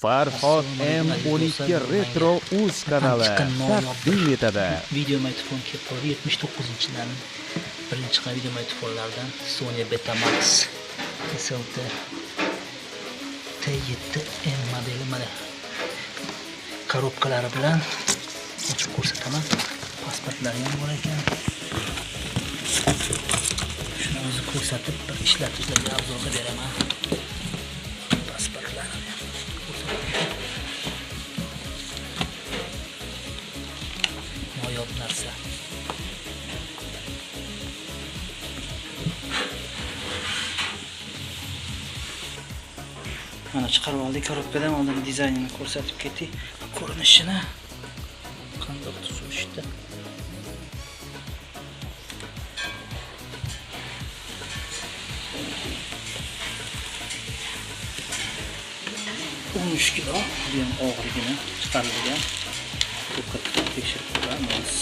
Farhod M12 Retro Uz kanali taqdim etadi. Video mikrofon kepori 79-dan birinchi chiqqan video mikrofonlardan Sony Betamax SLT T7M modeli mana korobkalari bilan ochib ko'rsataman. Pasportlari ham bor ekan. Shuni o'zi ko'rsatib bir ishlatishlarga obzorga beraman. Pasportlarni noyob narsa. Mana chiqarib oldik, korobkadan oldin dizaynini ko'rsatib ketdik. Ko'rinishini qanday tuzishdi. 13 kilo degan og'irligini chiqarilgan. Diqqatli tekshirib ko'ramiz.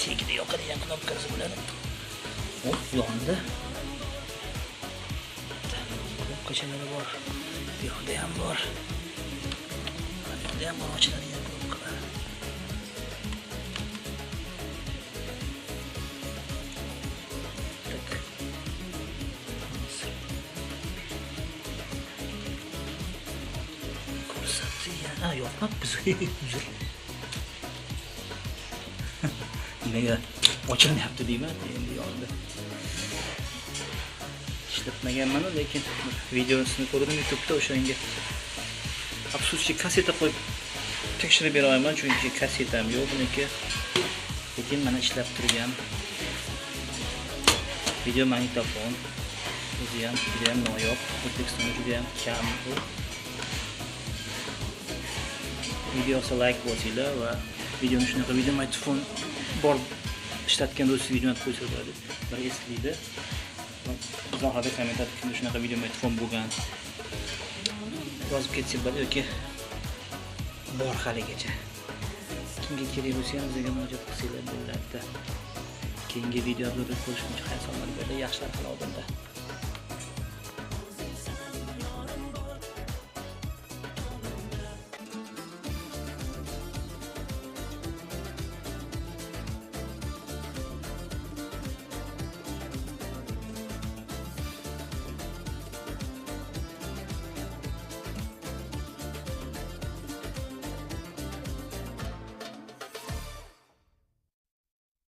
Chekida yoqadigan knopkasi bilan hop yondi. Knopkachalari bor. Bu yoqda ham bor. Bu yoqda ham bor ochiladigan knopkalar. Ha yopmabmiz. Uzr. Nimaga ochilmayapti deyman endi yondi. Ishlatmaganman, lekin videosini ko'rdim YouTube'da, o'shanga. Afsuski kaseta qo'yib tekshirib bera olmayman, chunki kasetam yo'q buniki. Lekin mana ishlab turgan video magnitofon. O'zi ham juda ham noyob, O'zbekistonda juda ham kam bu. Videosi like bosinglar va videoni shunaqa video mikrofon bor ishlatgan do'stingiz videoni qo'ysa bo'ladi. Bir eslaydi. Uzoqda kommentar qilib shunaqa video mikrofon bo'lgan. Yozib ketsa bo'ladi yoki bor haligacha. Kimga kerak bo'lsa ham bizga murojaat qilsanglar bo'lardi. Keyingi videolarda ko'rishguncha xayr-salomat bo'linglar, yaxshilar qiladi.